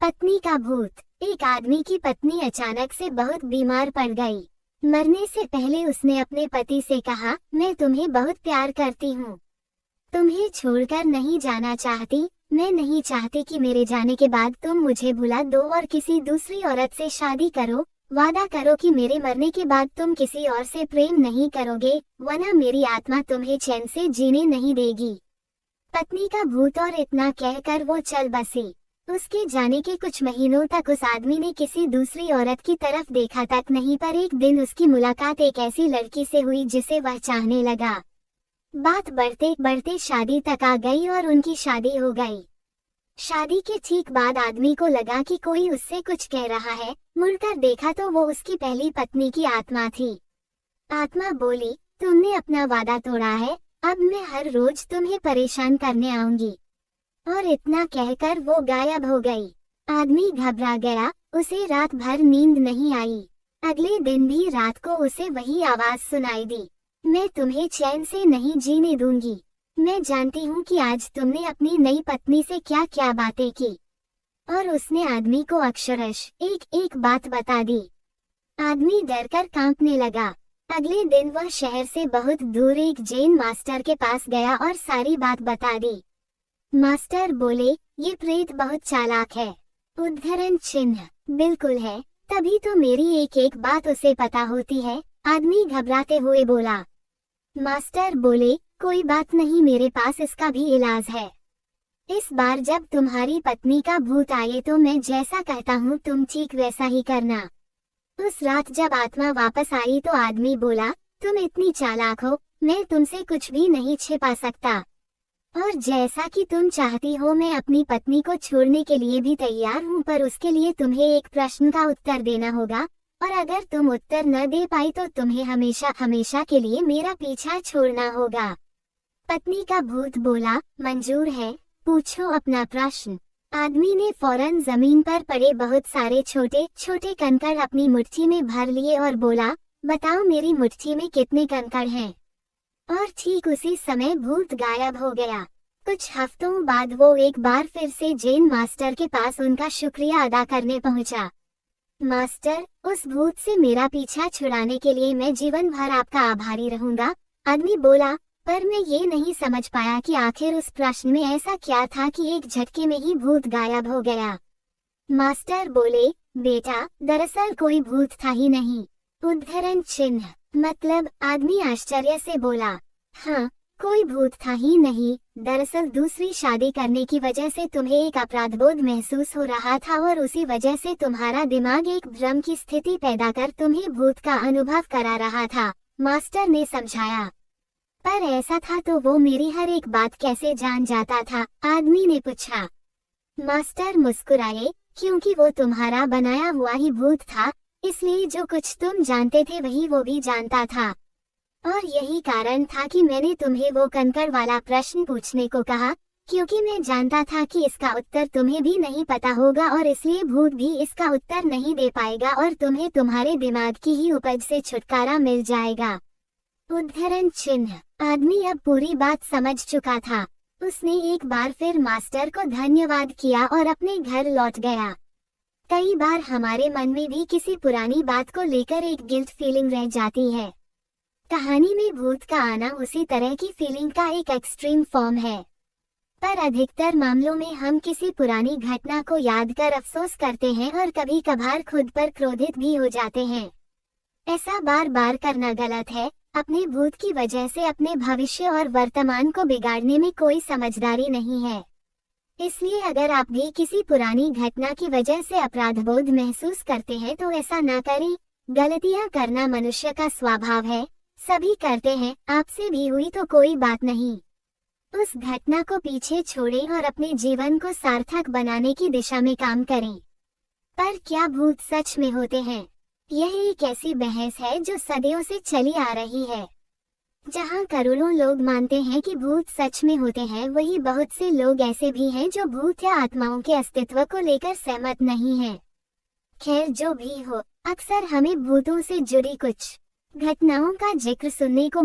पत्नी का भूत। एक आदमी की पत्नी अचानक से बहुत बीमार पड़ गई। मरने से पहले उसने अपने पति से कहा, मैं तुम्हें बहुत प्यार करती हूँ, तुम्हें छोड़कर नहीं जाना चाहती। मैं नहीं चाहती कि मेरे जाने के बाद तुम मुझे भुला दो और किसी दूसरी औरत से शादी करो। वादा करो कि मेरे मरने के बाद तुम किसी और से प्रेम नहीं करोगे, वरना मेरी आत्मा तुम्हें चैन से जीने नहीं देगी। पत्नी का भूत। और इतना कहकर वो चल बसी। उसके जाने के कुछ महीनों तक उस आदमी ने किसी दूसरी औरत की तरफ देखा तक नहीं, पर एक दिन उसकी मुलाकात एक ऐसी लड़की से हुई जिसे वह चाहने लगा। बात बढ़ते बढ़ते शादी तक आ गई और उनकी शादी हो गई। शादी के ठीक बाद आदमी को लगा कि कोई उससे कुछ कह रहा है। मुड़कर देखा तो वो उसकी पहली पत्नी की आत्मा थी। आत्मा बोली, तुमने अपना वादा तोड़ा है, अब मैं हर रोज तुम्हें परेशान करने आऊंगी। और इतना कहकर वो गायब हो गई। आदमी घबरा गया, उसे रात भर नींद नहीं आई। अगले दिन भी रात को उसे वही आवाज सुनाई दी, मैं तुम्हें चैन से नहीं जीने दूंगी। मैं जानती हूँ कि आज तुमने अपनी नई पत्नी से क्या क्या बातें की। और उसने आदमी को अक्षरश एक एक बात बता दी। आदमी डरकर कांपने लगा। अगले दिन वह शहर से बहुत दूर एक जैन मास्टर के पास गया और सारी बात बता दी। मास्टर बोले, ये प्रेत बहुत चालाक है। उद्धरण चिन्ह। बिल्कुल है, तभी तो मेरी एक एक बात उसे पता होती है। आदमी घबराते हुए बोला। मास्टर बोले, कोई बात नहीं, मेरे पास इसका भी इलाज है। इस बार जब तुम्हारी पत्नी का भूत आए तो मैं जैसा कहता हूँ तुम ठीक वैसा ही करना। उस रात जब आत्मा वापस आई तो आदमी बोला, तुम इतनी चालाक हो, मैं तुमसे कुछ भी नहीं छिपा सकता। और जैसा कि तुम चाहती हो मैं अपनी पत्नी को छोड़ने के लिए भी तैयार हूँ, पर उसके लिए तुम्हें एक प्रश्न का उत्तर देना होगा, और अगर तुम उत्तर न दे पाई तो तुम्हें हमेशा हमेशा के लिए मेरा पीछा छोड़ना होगा। पत्नी का भूत बोला, मंजूर है, पूछो अपना प्रश्न। आदमी ने फौरन जमीन पर पड़े बहुत सारे छोटे छोटे कंकड़ अपनी मुट्ठी में भर लिए और बोला, बताओ मेरी मुट्ठी में कितने कंकड़ हैं। और ठीक उसी समय भूत गायब हो गया। कुछ हफ्तों बाद वो एक बार फिर से जैन मास्टर के पास उनका शुक्रिया अदा करने पहुंचा। मास्टर, उस भूत से मेरा पीछा छुड़ाने के लिए मैं जीवन भर आपका आभारी रहूंगा। आदमी बोला, पर मैं ये नहीं समझ पाया कि आखिर उस प्रश्न में ऐसा क्या था कि एक झटके में ही भूत गायब हो गया। मास्टर बोले, बेटा, दरअसल कोई भूत था ही नहीं। उद्धरण चिन्ह। मतलब? आदमी आश्चर्य से बोला, हाँ, कोई भूत था ही नहीं। दरअसल दूसरी शादी करने की वजह से तुम्हें एक अपराधबोध महसूस हो रहा था और उसी वजह से तुम्हारा दिमाग एक भ्रम की स्थिति पैदा कर तुम्हें भूत का अनुभव करा रहा था, मास्टर ने समझाया। पर ऐसा था तो वो मेरी हर एक बात कैसे जान जाता था? आदमी ने पूछा। मास्टर मुस्कुराए, क्योंकि वो तुम्हारा बनाया हुआ ही भूत था, इसलिए जो कुछ तुम जानते थे वही वो भी जानता था। और यही कारण था कि मैंने तुम्हें वो कंकड़ वाला प्रश्न पूछने को कहा, क्योंकि मैं जानता था कि इसका उत्तर तुम्हें भी नहीं पता होगा और इसलिए भूत भी इसका उत्तर नहीं दे पाएगा और तुम्हें तुम्हारे दिमाग की ही उपज से छुटकारा मिल जाएगा। उद्धरण चिन्ह। आदमी अब पूरी बात समझ चुका था। उसने एक बार फिर मास्टर को धन्यवाद किया और अपने घर लौट गया। कई बार हमारे मन में भी किसी पुरानी बात को लेकर एक गिल्ट फीलिंग रह जाती है। कहानी में भूत का आना उसी तरह की फीलिंग का एक एक्सट्रीम फॉर्म है। पर अधिकतर मामलों में हम किसी पुरानी घटना को याद कर अफसोस करते हैं और कभी कभार खुद पर क्रोधित भी हो जाते हैं। ऐसा बार बार करना गलत है। अपने भूत की वजह से अपने भविष्य और वर्तमान को बिगाड़ने में कोई समझदारी नहीं है। इसलिए अगर आप भी किसी पुरानी घटना की वजह से अपराधबोध महसूस करते हैं तो ऐसा ना करें। गलतियां करना मनुष्य का स्वभाव है, सभी करते हैं, आपसे भी हुई तो कोई बात नहीं। उस घटना को पीछे छोड़ें और अपने जीवन को सार्थक बनाने की दिशा में काम करें। पर क्या भूत सच में होते हैं? यह एक ऐसी बहस है जो सदियों से चली आ रही है। जहां करोड़ों लोग मानते हैं कि भूत सच में होते हैं, वहीं बहुत से लोग ऐसे भी हैं जो भूत या आत्माओं के अस्तित्व को लेकर सहमत नहीं हैं। खैर, जो भी हो, अक्सर हमें भूतों से जुड़ी कुछ घटनाओं का जिक्र सुनने को